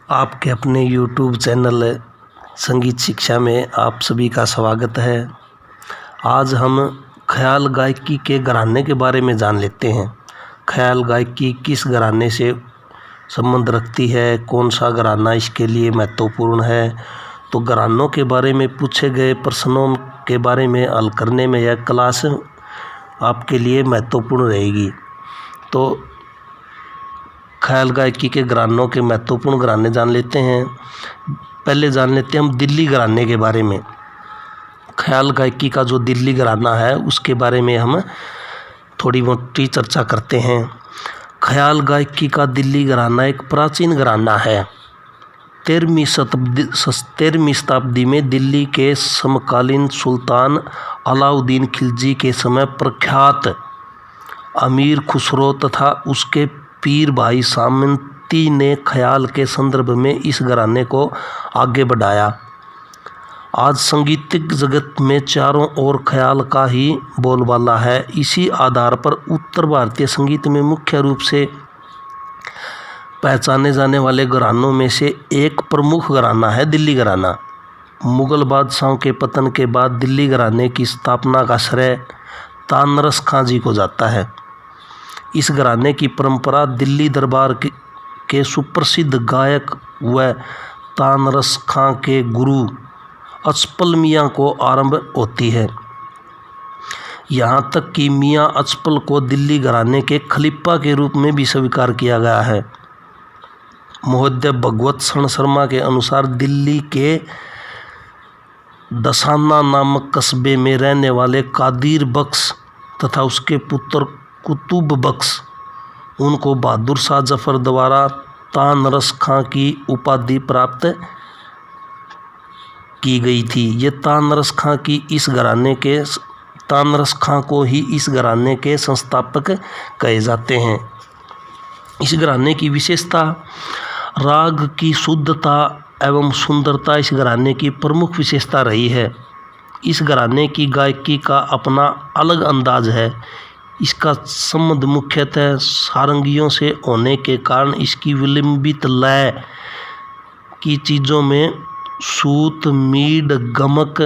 आपके अपने YouTube channel संगीत शिक्षा में आप सभी का स्वागत है। आज हम ख्याल गायकी के घराने के बारे में जान लेते हैं। ख्याल गायकी किस घराने से संबंध रखती है, कौन सा घराना इसके लिए महत्वपूर्ण है। तो घरानों के बारे में पूछे गए प्रश्नों के बारे में हल करने में यह क्लास आपके लिए महत्वपूर्ण रहेगी। तो ख्याल गायकी के घरानों के महत्वपूर्ण घराने जान लेते हैं। पहले जान लेते हैं हम दिल्ली घराने के बारे में। ख्याल गायकी का जो दिल्ली घराना है उसके बारे में हम थोड़ी मोटी चर्चा करते हैं। ख्याल गायकी का दिल्ली घराना एक प्राचीन घराना है। 13वीं शताब्दी में दिल्ली के समकालीन सुल्तान अलाउद्दीन खिलजी के समय प्रख्यात अमीर खुसरो तथा उसके पीर भाई सामंती ने ख्याल के संदर्भ में इस घराने को आगे बढ़ाया। आज संगीतिक जगत में चारों ओर ख्याल का ही बोलबाला है। इसी आधार पर उत्तर भारतीय संगीत में मुख्य रूप से पहचाने जाने वाले घरानों में से एक प्रमुख घराना है दिल्ली घराना। मुगल बादशाहों के पतन के बाद दिल्ली घराने की स्थापना का श्रेय तानरस खां जी को जाता है। इस घराने की परंपरा दिल्ली दरबार के सुप्रसिद्ध गायक व तानरस खां के गुरु अचपल मियाँ को आरंभ होती है। यहाँ तक कि मियाँ अचपल को दिल्ली घराने के खलीफा के रूप में भी स्वीकार किया गया है। मोहद्दीप भगवत शरण शर्मा के अनुसार दिल्ली के दसाना नामक कस्बे में रहने वाले कादिर बख्श तथा उसके पुत्र कुतुब बख्श उनको बहादुर शाह जफर द्वारा तानरस खां की उपाधि प्राप्त की गई थी। ये तानरस खां को ही इस घराने के संस्थापक कहे जाते हैं। इस घराने की विशेषता राग की शुद्धता एवं सुंदरता इस घराने की प्रमुख विशेषता रही है। इस घराने की गायकी का अपना अलग अंदाज है। इसका संबंध मुख्यतः सारंगियों से होने के कारण इसकी विलंबित लय की चीज़ों में सूत, मीड, गमक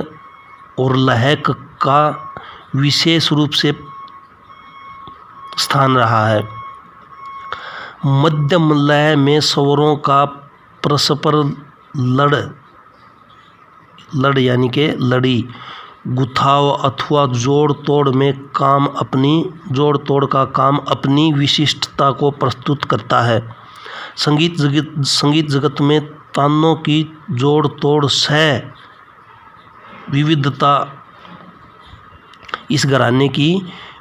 और लहक का विशेष रूप से स्थान रहा है। मध्यम लय में स्वरों का परस्पर लड़ यानी के लड़ी, गुथाव अथवा जोड़ तोड़ का काम अपनी विशिष्टता को प्रस्तुत करता है। संगीत जगत में तानों की जोड़ तोड़ सह विविधता इस घराने की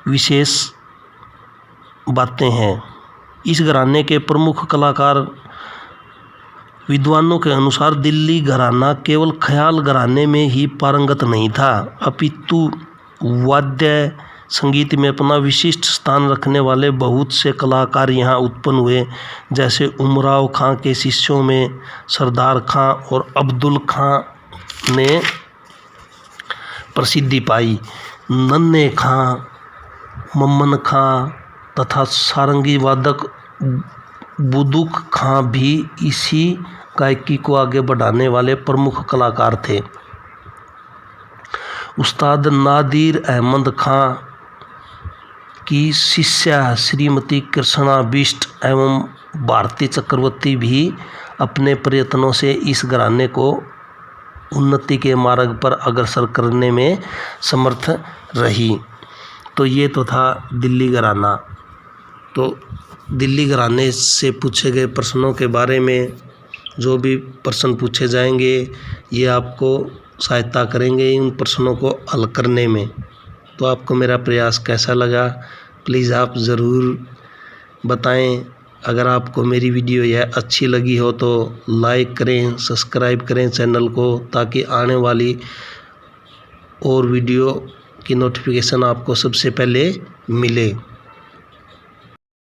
विशेष बातें हैं। इस घराने के प्रमुख कलाकार विद्वानों के अनुसार दिल्ली घराना केवल ख्याल घराने में ही पारंगत नहीं था, अपितु वाद्य संगीत में अपना विशिष्ट स्थान रखने वाले बहुत से कलाकार यहाँ उत्पन्न हुए। जैसे उमराव खां के शिष्यों में सरदार खां और अब्दुल खां ने प्रसिद्धि पाई। नन्हे खां, मम्मन खां तथा सारंगी वादक बुदुक खां भी इसी गायकी को आगे बढ़ाने वाले प्रमुख कलाकार थे। उस्ताद नादिर अहमद खां की शिष्या श्रीमती कृष्णा बिष्ट एवं भारती चक्रवर्ती भी अपने प्रयत्नों से इस घराने को उन्नति के मार्ग पर अग्रसर करने में समर्थ रही। तो ये तो था दिल्ली घराना। तो दिल्ली घराने से पूछे गए प्रश्नों के बारे में जो भी प्रश्न पूछे जाएंगे ये आपको सहायता करेंगे इन प्रश्नों को हल करने में। तो आपको मेरा प्रयास कैसा लगा प्लीज़ आप ज़रूर बताएं। अगर आपको मेरी वीडियो यह अच्छी लगी हो तो लाइक करें, सब्सक्राइब करें चैनल को, ताकि आने वाली और वीडियो की नोटिफिकेशन आपको सबसे पहले मिले।